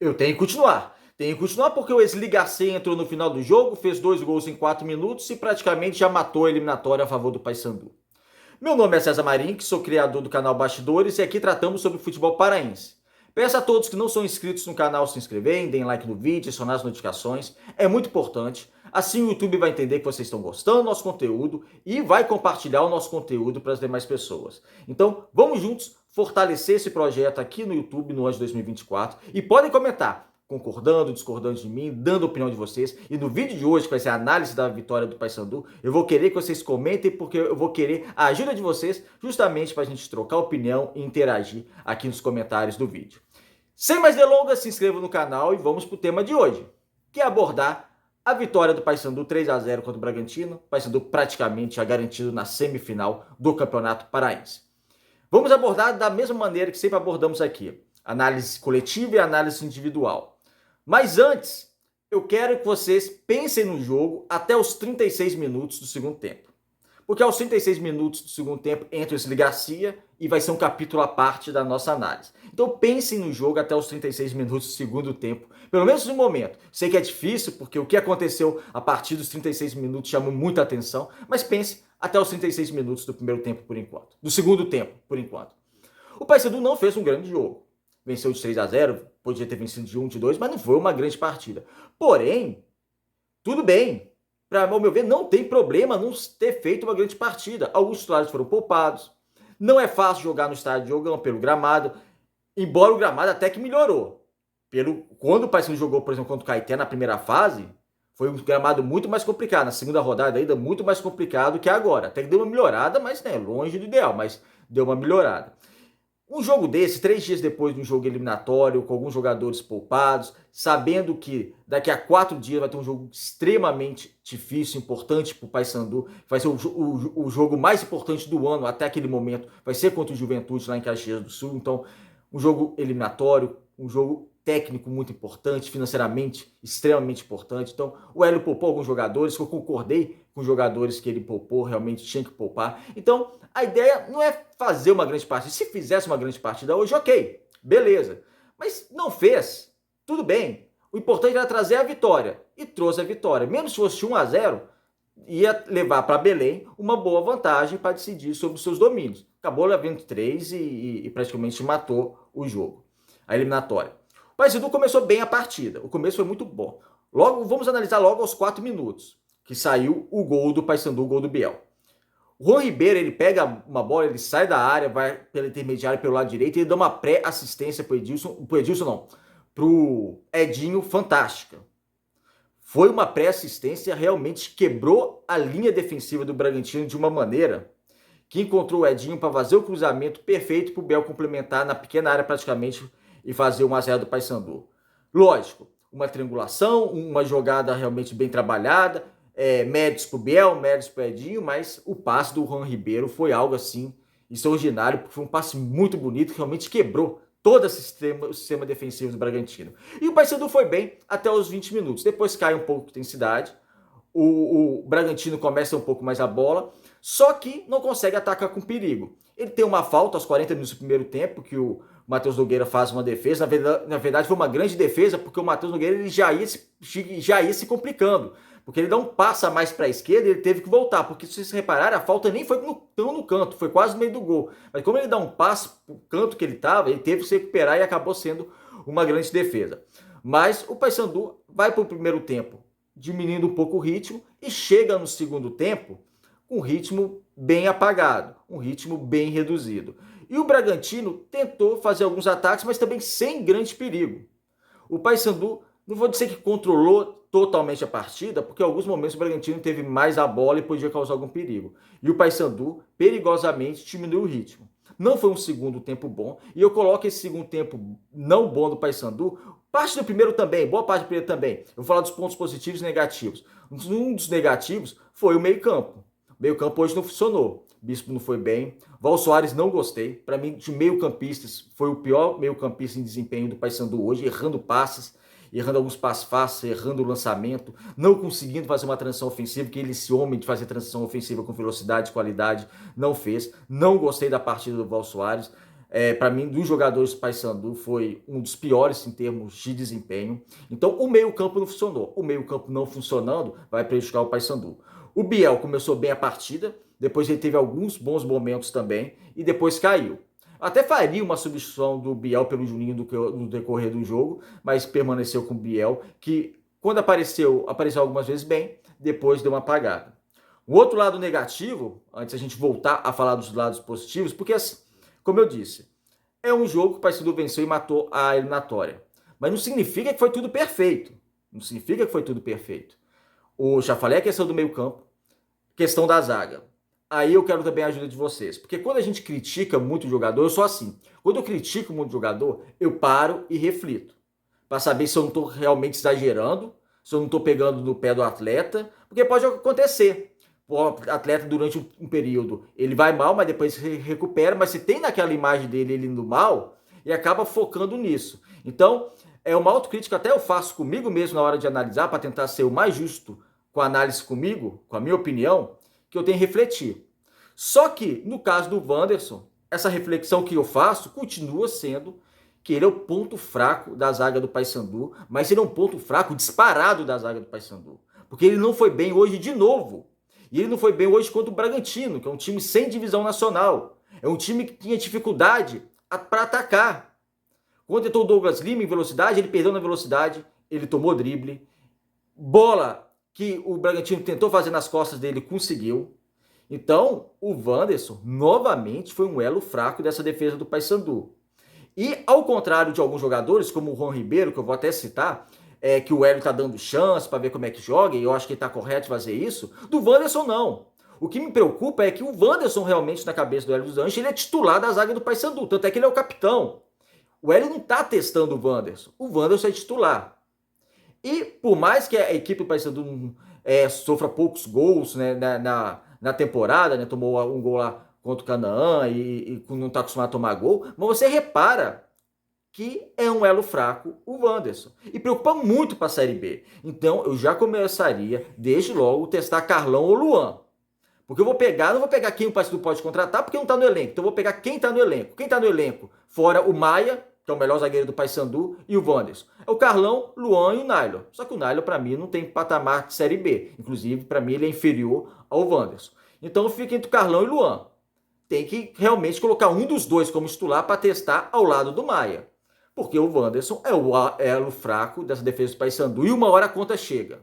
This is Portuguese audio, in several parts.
Eu tenho que continuar. Tenho que continuar porque o Wesley Garcia entrou no final do jogo, fez 2 gols em 4 minutos e praticamente já matou a eliminatória a favor do Paysandu. Meu nome é César Marim, que sou criador do canal Bastidores e aqui tratamos sobre futebol paraense. Peço a todos que não são inscritos no canal se inscreverem, deem like no vídeo, acionar as notificações, é muito importante. Assim o YouTube vai entender que vocês estão gostando do nosso conteúdo e vai compartilhar o nosso conteúdo para as demais pessoas. Então, vamos juntos fortalecer esse projeto aqui no YouTube no ano de 2024 e podem comentar concordando, discordando de mim, dando a opinião de vocês. E no vídeo de hoje, que vai ser a análise da vitória do Paysandu, eu vou querer que vocês comentem, porque eu vou querer a ajuda de vocês, justamente para a gente trocar opinião e interagir aqui nos comentários do vídeo. Sem mais delongas, se inscreva no canal e vamos para o tema de hoje, que é abordar a vitória do Paysandu 3-0 contra o Bragantino. O Paysandu praticamente já garantido na semifinal do Campeonato Paraense. Vamos abordar da mesma maneira que sempre abordamos aqui, análise coletiva e análise individual. Mas antes, eu quero que vocês pensem no jogo até os 36 minutos do segundo tempo. Porque aos 36 minutos do segundo tempo entra o Wesley Garcia e vai ser um capítulo à parte da nossa análise. Então pensem no jogo até os 36 minutos do segundo tempo, pelo menos no momento. Sei que é difícil, porque o que aconteceu a partir dos 36 minutos chamou muita atenção, mas pense até os 36 minutos do primeiro tempo por enquanto. Do segundo tempo, por enquanto. O Paysandu não fez um grande jogo. Venceu de 3-0, podia ter vencido de 1, de 2, mas não foi uma grande partida. Porém, tudo bem. Para meu ver, não tem problema não ter feito uma grande partida. Alguns titulares foram poupados. Não é fácil jogar no estádio de Jogão pelo gramado, embora o gramado até que melhorou. Quando o Paysandu jogou, por exemplo, contra o Caeté na primeira fase, foi um gramado muito mais complicado. Na segunda rodada ainda muito mais complicado que agora. Até que deu uma melhorada, mas né, longe do ideal, mas deu uma melhorada. Um jogo desse, 3 dias depois de um jogo eliminatório, com alguns jogadores poupados, sabendo que daqui a 4 dias vai ter um jogo extremamente difícil, importante para o Paysandu, vai ser o jogo mais importante do ano até aquele momento, vai ser contra o Juventude lá em Caxias do Sul. Então, um jogo eliminatório, um jogo técnico muito importante, financeiramente extremamente importante. Então, o Hélio poupou alguns jogadores, que eu concordei com os jogadores que ele poupou, realmente tinha que poupar. Então, a ideia não é fazer uma grande partida. Se fizesse uma grande partida hoje, ok, beleza. Mas não fez, tudo bem. O importante era trazer a vitória. E trouxe a vitória. Mesmo se fosse 1-0, ia levar para Belém uma boa vantagem para decidir sobre os seus domínios. Acabou levando 3 e praticamente matou o jogo, a eliminatória. O Paysandu começou bem a partida. O começo foi muito bom. Vamos analisar logo aos 4 minutos, que saiu o gol do Paysandu, o gol do Biel. O Juan Ribeiro, ele pega uma bola, ele sai da área, vai pela intermediária pelo lado direito e ele dá uma pré-assistência pro Edinho, fantástica. Foi uma pré-assistência, realmente quebrou a linha defensiva do Bragantino de uma maneira que encontrou o Edinho para fazer o cruzamento perfeito para o Biel complementar na pequena área praticamente e fazer 1-0 do Paysandu. Lógico, uma triangulação, uma jogada realmente bem trabalhada, méritos pro Biel, méritos pro Edinho, mas o passe do Juan Ribeiro foi algo assim extraordinário, porque foi um passe muito bonito que realmente quebrou todo o sistema defensivo do Bragantino. E o Paysandu foi bem até os 20 minutos. Depois cai um pouco de intensidade, o Bragantino começa um pouco mais a bola, só que não consegue atacar com perigo. Ele tem uma falta aos 40 minutos do primeiro tempo, que o Matheus Nogueira faz uma defesa. Na verdade, foi uma grande defesa, porque o Matheus Nogueira ele já ia se complicando. Porque ele dá um passo a mais para a esquerda e ele teve que voltar. Porque se vocês repararem, a falta nem foi tão no canto, foi quase no meio do gol. Mas como ele dá um passo para o canto que ele estava, ele teve que se recuperar e acabou sendo uma grande defesa. Mas o Paysandu vai para o primeiro tempo diminuindo um pouco o ritmo e chega no segundo tempo com um ritmo bem apagado, um ritmo bem reduzido. E o Bragantino tentou fazer alguns ataques, mas também sem grande perigo. O Paysandu, não vou dizer que controlou totalmente a partida, porque em alguns momentos o Bragantino teve mais a bola e podia causar algum perigo. E o Paysandu perigosamente diminuiu o ritmo. Não foi um segundo tempo bom, e eu coloco esse segundo tempo não bom do Paysandu, parte do primeiro também, boa parte do primeiro também. Eu vou falar dos pontos positivos e negativos. Um dos negativos foi o meio-campo. O meio-campo hoje não funcionou. Bispo não foi bem. Val Soares não gostei. Para mim, de meio-campistas, foi o pior meio-campista em desempenho do Paysandu hoje, errando passes, errando alguns passos fáceis, errando o lançamento, não conseguindo fazer uma transição ofensiva, que ele, esse homem de fazer transição ofensiva com velocidade e qualidade, não fez. Não gostei da partida do Val Soares. Para mim, dos jogadores do Paysandu, foi um dos piores em termos de desempenho. Então, o meio-campo não funcionou. O meio-campo não funcionando vai prejudicar o Paysandu. O Biel começou bem a partida, depois ele teve alguns bons momentos também, e depois caiu. Até faria uma substituição do Biel pelo Juninho no decorrer do jogo, mas permaneceu com o Biel, que quando apareceu algumas vezes bem, depois deu uma apagada. O outro lado negativo, antes a gente voltar a falar dos lados positivos, porque assim, como eu disse, é um jogo que o Paysandu venceu e matou a eliminatória. Mas não significa que foi tudo perfeito. Não significa que foi tudo perfeito. Já falei a questão do meio-campo, questão da zaga. Aí eu quero também a ajuda de vocês. Porque quando a gente critica muito o jogador, eu sou assim. Quando eu critico muito o jogador, eu paro e reflito. Para saber se eu não estou realmente exagerando, se eu não estou pegando no pé do atleta. Porque pode acontecer. O atleta durante um período ele vai mal, mas depois se recupera, mas se tem naquela imagem dele ele indo mal, e acaba focando nisso. Então, é uma autocrítica até eu faço comigo mesmo na hora de analisar, para tentar ser o mais justo com a análise comigo, com a minha opinião, que eu tenho que refletir. Só que, no caso do Wanderson, essa reflexão que eu faço continua sendo que ele é o ponto fraco da zaga do Paysandu, mas ele é um ponto fraco disparado da zaga do Paysandu. Porque ele não foi bem hoje de novo. E ele não foi bem hoje contra o Bragantino, que é um time sem divisão nacional. É um time que tinha dificuldade para atacar. Quando entrou o Douglas Lima em velocidade, ele perdeu na velocidade, ele tomou drible. Bola que o Bragantino tentou fazer nas costas dele, conseguiu. Então, o Wanderson, novamente, foi um elo fraco dessa defesa do Paysandu. E, ao contrário de alguns jogadores, como o Juan Ribeiro, que eu vou até citar, que o Hélio tá dando chance para ver como é que joga, e eu acho que ele tá correto fazer isso, do Wanderson não. O que me preocupa é que o Wanderson realmente, na cabeça do Hélio dos Anjos, ele é titular da zaga do Paysandu, tanto é que ele é o capitão. O Hélio não tá testando o Wanderson é titular. E por mais que a equipe do Paysandu sofra poucos gols, né, na temporada, né, tomou um gol lá contra o Canaã e não está acostumado a tomar gol, mas você repara que é um elo fraco o Wanderson. E preocupa muito para a Série B. Então eu já começaria, desde logo, testar Carlão ou Luan. Porque eu vou pegar, não vou pegar quem o Paysandu pode contratar, porque não está no elenco. Então eu vou pegar quem está no elenco. Quem está no elenco? Fora o Maia, que é o melhor zagueiro do Paysandu, e o Wanderson. É o Carlão, Luan e o Nailon. Só que o Nailon, para mim, não tem patamar de Série B. Inclusive, para mim, ele é inferior ao Wanderson. Então fica entre o Carlão e o Luan. Tem que realmente colocar um dos dois como titular para testar ao lado do Maia. Porque o Wanderson é o elo fraco dessa defesa do Paysandu e uma hora a conta chega.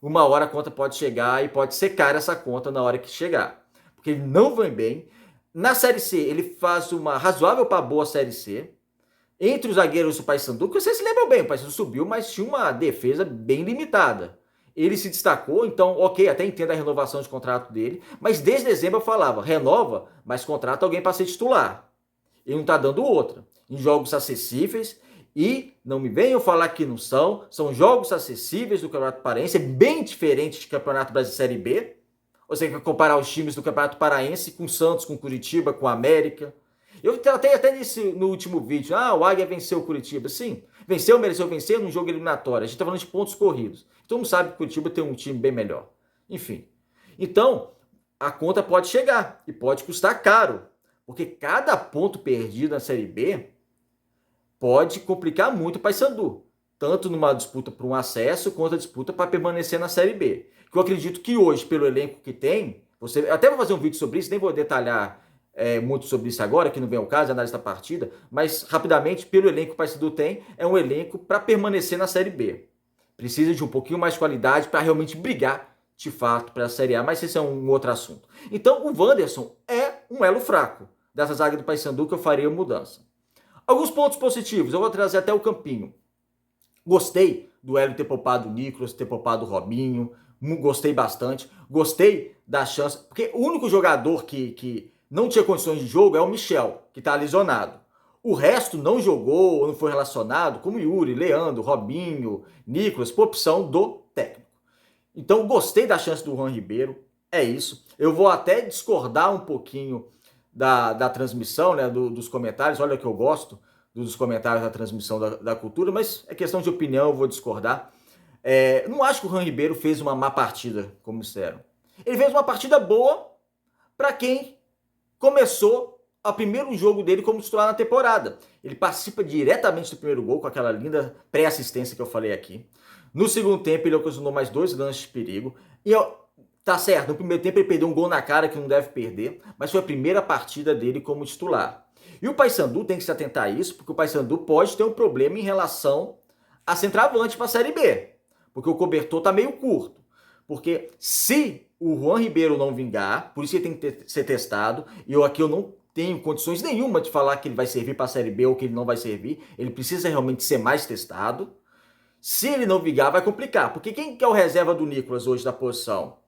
Uma hora a conta pode chegar e pode secar essa conta na hora que chegar. Porque ele não vai bem. Na Série C, ele faz uma razoável para boa Série C. Entre os zagueiros do Paysandu, que vocês se lembram bem, o Paysandu subiu, mas tinha uma defesa bem limitada. Ele se destacou, então, ok, até entendo a renovação de contrato dele, mas desde dezembro eu falava, renova, mas contrata alguém para ser titular. Ele não está dando outra. Em jogos acessíveis, e não me venham falar que não são jogos acessíveis do Campeonato Paraense, é bem diferente de Campeonato Brasileiro Série B. Você quer comparar os times do Campeonato Paraense com Santos, com Curitiba, com América. Eu tratei até no último vídeo, o Águia venceu o Curitiba. Sim, venceu, mereceu vencer num jogo eliminatório. A gente está falando de pontos corridos. Todo mundo sabe que o Curitiba tem um time bem melhor. Enfim, então, a conta pode chegar e pode custar caro. Porque cada ponto perdido na Série B pode complicar muito o Paysandu. Tanto numa disputa por um acesso, quanto a disputa para permanecer na Série B. Que eu acredito que hoje, pelo elenco que tem, eu até vou fazer um vídeo sobre isso, nem vou detalhar muito sobre isso agora, que não vem ao caso, análise da partida, mas rapidamente, pelo elenco que o Paysandu tem, é um elenco para permanecer na Série B. Precisa de um pouquinho mais de qualidade para realmente brigar, de fato, para a Série A, mas esse é um outro assunto. Então, o Wanderson é um elo fraco dessa zaga do Paysandu que eu faria mudança. Alguns pontos positivos, eu vou trazer até o campinho. Gostei do Hélio ter poupado o Nicolas, ter poupado o Robinho, gostei bastante. Gostei da chance, porque o único jogador que não tinha condições de jogo é o Michel, que está lesionado. O resto não jogou ou não foi relacionado, como Yuri, Leandro, Robinho, Nicolas, por opção do técnico. Então, gostei da chance do Juan Ribeiro, é isso. Eu vou até discordar um pouquinho da transmissão, né, dos comentários. Olha que eu gosto dos comentários da transmissão da cultura, mas é questão de opinião, eu vou discordar. Não acho que o Juan Ribeiro fez uma má partida, como disseram. Ele fez uma partida boa para quem começou ao primeiro jogo dele como titular na temporada. Ele participa diretamente do primeiro gol com aquela linda pré-assistência que eu falei aqui. No segundo tempo ele ocasionou mais 2 lances de perigo. E tá certo, no primeiro tempo ele perdeu um gol na cara que não deve perder, mas foi a primeira partida dele como titular. E o Paysandu tem que se atentar a isso, porque o Paysandu pode ter um problema em relação a centroavante para a Série B, porque o cobertor tá meio curto. Porque se o Juan Ribeiro não vingar, por isso ele tem que ser testado, e eu não tenho condições nenhuma de falar que ele vai servir para a Série B ou que ele não vai servir, ele precisa realmente ser mais testado. Se ele não vingar, vai complicar, porque quem que é o reserva do Nicolas hoje da posição?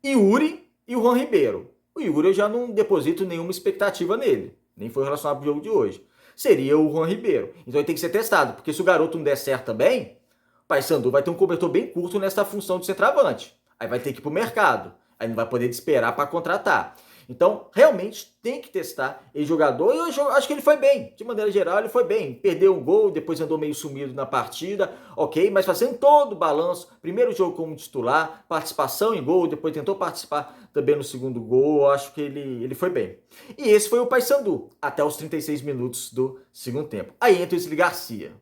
Yuri e o Juan Ribeiro. O Yuri eu já não deposito nenhuma expectativa nele, nem foi relacionado ao jogo de hoje. Seria o Juan Ribeiro. Então ele tem que ser testado, porque se o garoto não der certo também, o Paysandu vai ter um cobertor bem curto nessa função de centroavante. Aí vai ter que ir pro mercado. Aí não vai poder esperar para contratar. Então, realmente, tem que testar esse jogador. E eu acho que ele foi bem. De maneira geral, ele foi bem. Perdeu um gol, depois andou meio sumido na partida. Ok, mas fazendo todo o balanço. Primeiro jogo como titular, participação em gol, depois tentou participar também no segundo gol. Eu acho que ele foi bem. E esse foi o Paysandu, até os 36 minutos do segundo tempo. Aí entra o Wesley Garcia.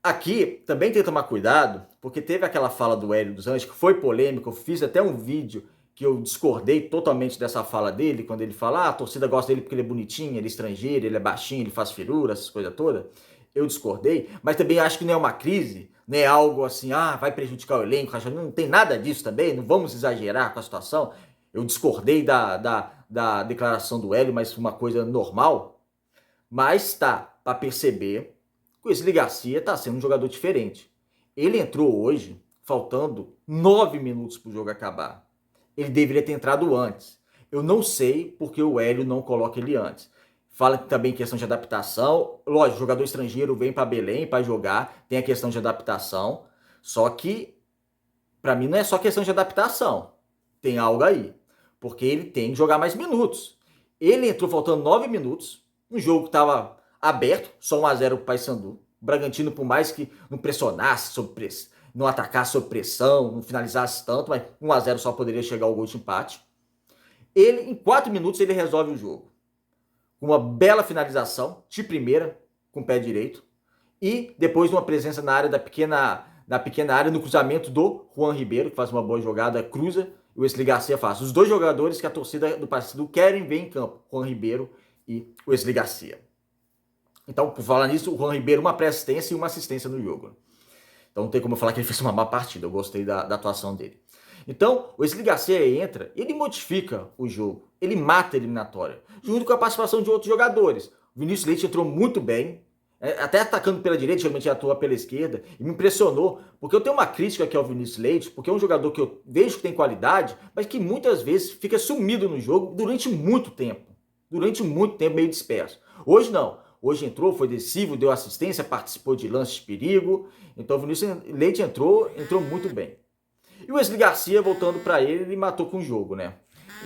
Aqui também tem que tomar cuidado, porque teve aquela fala do Hélio dos Anjos que foi polêmica. Eu fiz até um vídeo que eu discordei totalmente dessa fala dele, quando ele fala, a torcida gosta dele porque ele é bonitinho, ele é estrangeiro, ele é baixinho, ele faz firura, essas coisas todas. Eu discordei, mas também acho que não é uma crise, não é algo assim, vai prejudicar o elenco, não tem nada disso também, não vamos exagerar com a situação. Eu discordei da declaração do Hélio, mas uma coisa normal. Mas tá, para perceber que o Wesley Garcia tá sendo um jogador diferente. Ele entrou hoje, faltando 9 minutos para o jogo acabar. Ele deveria ter entrado antes. Eu não sei porque o Hélio não coloca ele antes. Fala que também questão de adaptação. Lógico, jogador estrangeiro vem para Belém para jogar, tem a questão de adaptação. Só que, para mim, não é só questão de adaptação. Tem algo aí. Porque ele tem que jogar mais minutos. Ele entrou faltando 9 minutos. Um jogo que estava aberto, só 1-0 para o Paysandu. O Bragantino, por mais que não pressionasse sob pressão, não atacasse sob pressão, não finalizasse tanto, mas 1-0 só poderia chegar ao gol de empate. Ele, em 4 minutos, ele resolve o jogo. Com uma bela finalização, de primeira, com o pé direito, e depois uma presença na área da pequena área, no cruzamento do Juan Ribeiro, que faz uma boa jogada, cruza, e o Wesley Garcia faz. Os dois jogadores que a torcida do Paysandu querem ver em campo, Juan Ribeiro e o Wesley Garcia. Então, por falar nisso, o Juan Ribeiro, uma pré-assistência e uma assistência no jogo. Então não tem como eu falar que ele fez uma má partida, eu gostei da atuação dele. Então, o Wesley Garcia entra, ele modifica o jogo, ele mata a eliminatória, junto com a participação de outros jogadores. O Vinícius Leite entrou muito bem, até atacando pela direita, geralmente atua pela esquerda, e me impressionou, porque eu tenho uma crítica aqui ao Vinícius Leite, porque é um jogador que eu vejo que tem qualidade, mas que muitas vezes fica sumido no jogo durante muito tempo, meio disperso. Hoje não. Hoje entrou, foi decisivo, deu assistência, participou de lances de perigo. Então o Vinícius Leite entrou muito bem. E o Wesley Garcia, voltando para ele matou com o jogo, né?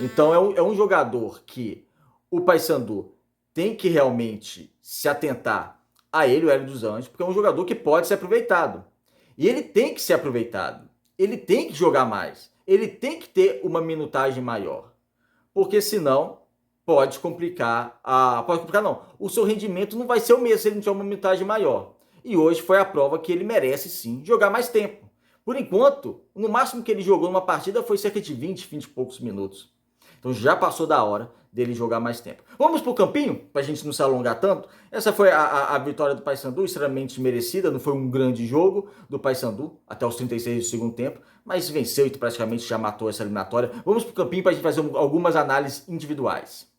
Então é um jogador que o Paysandu tem que realmente se atentar a ele, o Hélio dos Anjos, porque é um jogador que pode ser aproveitado. E ele tem que ser aproveitado. Ele tem que jogar mais. Ele tem que ter uma minutagem maior. Porque senão pode complicar não. O seu rendimento não vai ser o mesmo se ele não tiver uma minutagem maior. E hoje foi a prova que ele merece sim jogar mais tempo. Por enquanto, no máximo que ele jogou numa partida foi cerca de 20 e poucos minutos. Então já passou da hora dele jogar mais tempo. Vamos pro campinho, pra gente não se alongar tanto. Essa foi a vitória do Paysandu, extremamente merecida. Não foi um grande jogo do Paysandu, até os 36 do segundo tempo, mas venceu e praticamente já matou essa eliminatória. Vamos pro campinho pra gente fazer algumas análises individuais.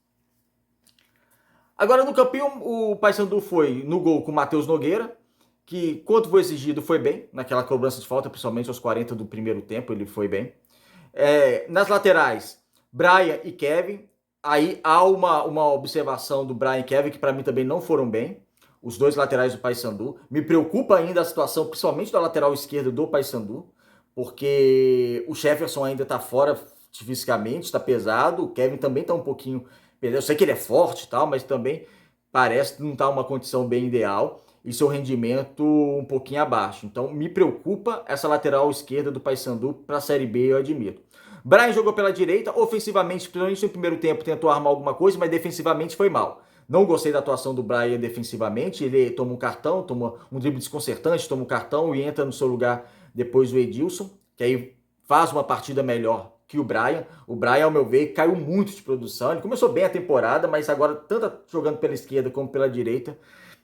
Agora no campinho, o Paysandu foi no gol com o Matheus Nogueira, que quanto foi exigido foi bem, naquela cobrança de falta, principalmente aos 40 do primeiro tempo, ele foi bem. Nas laterais, Brian e Kevin, aí há uma observação do Brian e Kevin, que para mim também não foram bem, os dois laterais do Paysandu. Me preocupa ainda a situação, principalmente da lateral esquerda do Paysandu, porque o Jefferson ainda está fora fisicamente, está pesado, o Kevin também está um pouquinho... Eu sei que ele é forte e tal, mas também parece não estar uma condição bem ideal e seu rendimento um pouquinho abaixo. Então me preocupa essa lateral esquerda do Paysandu para a Série B, eu admito. Brian jogou pela direita, ofensivamente, principalmente no primeiro tempo, tentou armar alguma coisa, mas defensivamente foi mal. Não gostei da atuação do Brian defensivamente, ele toma um cartão, toma um drible desconcertante, toma um cartão e entra no seu lugar depois o Edilson, que aí faz uma partida melhor que o Brian. O Brian, ao meu ver, caiu muito de produção. Ele começou bem a temporada, mas agora, tanto jogando pela esquerda como pela direita,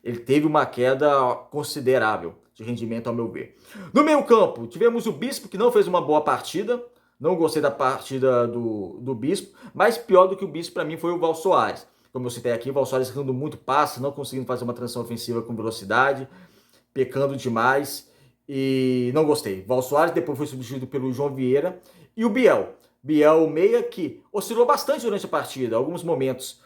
ele teve uma queda considerável de rendimento, ao meu ver. No meio campo, tivemos o Bispo, que não fez uma boa partida. Não gostei da partida do Bispo, mas pior do que o Bispo para mim foi o Val Soares. Como eu citei aqui, o Val Soares errando muito passe, não conseguindo fazer uma transição ofensiva com velocidade, pecando demais e não gostei. Val Soares depois foi substituído pelo João Vieira e o Biel. Biel meia que oscilou bastante durante a partida, alguns momentos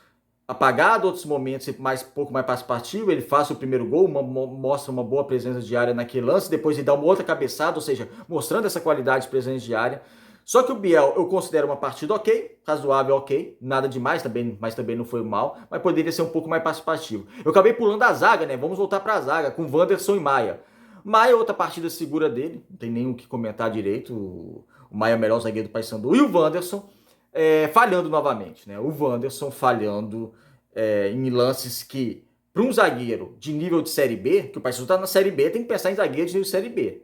apagado, outros momentos pouco mais participativo. Ele faz o primeiro gol, mostra uma boa presença de área naquele lance, depois ele dá uma outra cabeçada, ou seja, mostrando essa qualidade de presença de área. Só que o Biel eu considero uma partida ok, razoável, ok, nada demais, mas também não foi mal, mas poderia ser um pouco mais participativo. Eu acabei pulando a zaga, né? Vamos voltar para a zaga, com Wanderson e Maia. Maia, outra partida segura dele, não tem nem o que comentar direito. O Maia é o melhor zagueiro do Paysandu. E o Wanderson falhando novamente, né? O Wanderson falhando em lances que, para um zagueiro de nível de Série B, que o Paysandu está na Série B, tem que pensar em zagueiro de nível de Série B.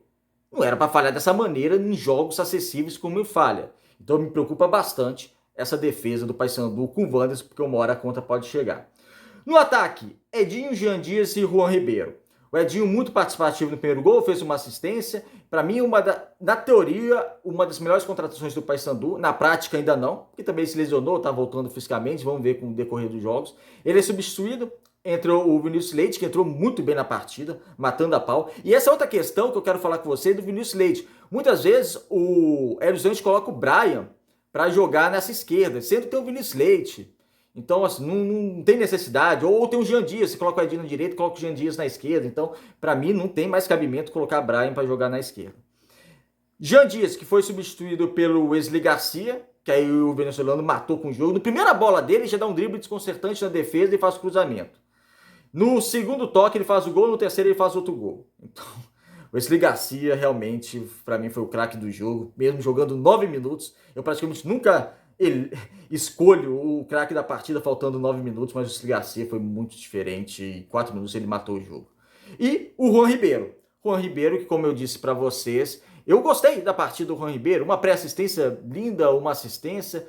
Não era para falhar dessa maneira em jogos acessíveis como ele falha. Então me preocupa bastante essa defesa do Paysandu com o Wanderson, porque uma hora a conta pode chegar. No ataque, Edinho, Jean Dias e Juan Ribeiro. O Edinho muito participativo no primeiro gol, fez uma assistência. Para mim, na teoria, uma das melhores contratações do Paysandu. Na prática ainda não, porque também se lesionou, está voltando fisicamente, vamos ver com o decorrer dos jogos. Ele é substituído, entrou o Vinícius Leite, que entrou muito bem na partida, matando a pau. E essa é outra questão que eu quero falar com você do Vinícius Leite. Muitas vezes o Hélio Santos coloca o Brian para jogar nessa esquerda, sendo que tem o Vinícius Leite. Então, assim, não tem necessidade. Ou tem o Jean Dias, você coloca o Edinho na direita, coloca o Jean Dias na esquerda. Então, para mim, não tem mais cabimento colocar Brian para jogar na esquerda. Jean Dias, que foi substituído pelo Wesley Garcia, que aí o venezuelano matou com o jogo. Na primeira bola dele, já dá um drible desconcertante na defesa e faz cruzamento. No segundo toque, ele faz o gol. No terceiro, ele faz outro gol. Então, o Wesley Garcia, realmente, para mim, foi o craque do jogo. Mesmo jogando 9 minutos, eu praticamente nunca escolho o craque da partida faltando 9 minutos, mas o Wesley Garcia foi muito diferente. Em 4 minutos ele matou o jogo. E o Juan Ribeiro. Juan Ribeiro, que como eu disse para vocês, eu gostei da partida do Juan Ribeiro. Uma pré-assistência linda, uma assistência.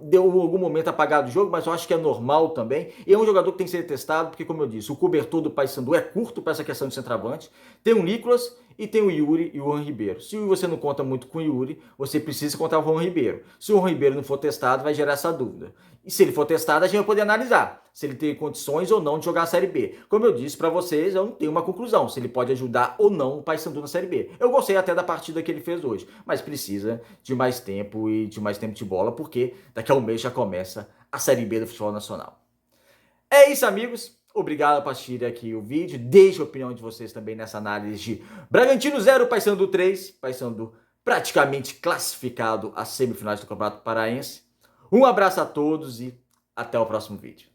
Deu algum momento apagado o jogo, mas eu acho que é normal também. E é um jogador que tem que ser testado, porque como eu disse, o cobertor do Paysandu é curto para essa questão de centroavante. Tem o Nicolas e tem o Yuri e o Juan Ribeiro. Se você não conta muito com o Yuri, você precisa contar o Juan Ribeiro. Se o Juan Ribeiro não for testado, vai gerar essa dúvida. E se ele for testado, a gente vai poder analisar se ele tem condições ou não de jogar a Série B. Como eu disse para vocês, eu não tenho uma conclusão, se ele pode ajudar ou não o Paysandu na Série B. Eu gostei até da partida que ele fez hoje, mas precisa de mais tempo e de mais tempo de bola, porque daqui a um mês já começa a Série B do futebol nacional. É isso, amigos. Obrigado por assistir aqui o vídeo. Deixe a opinião de vocês também nessa análise de Bragantino 0, Paysandu 3. Paysandu praticamente classificado às semifinais do Campeonato Paraense. Um abraço a todos e até o próximo vídeo.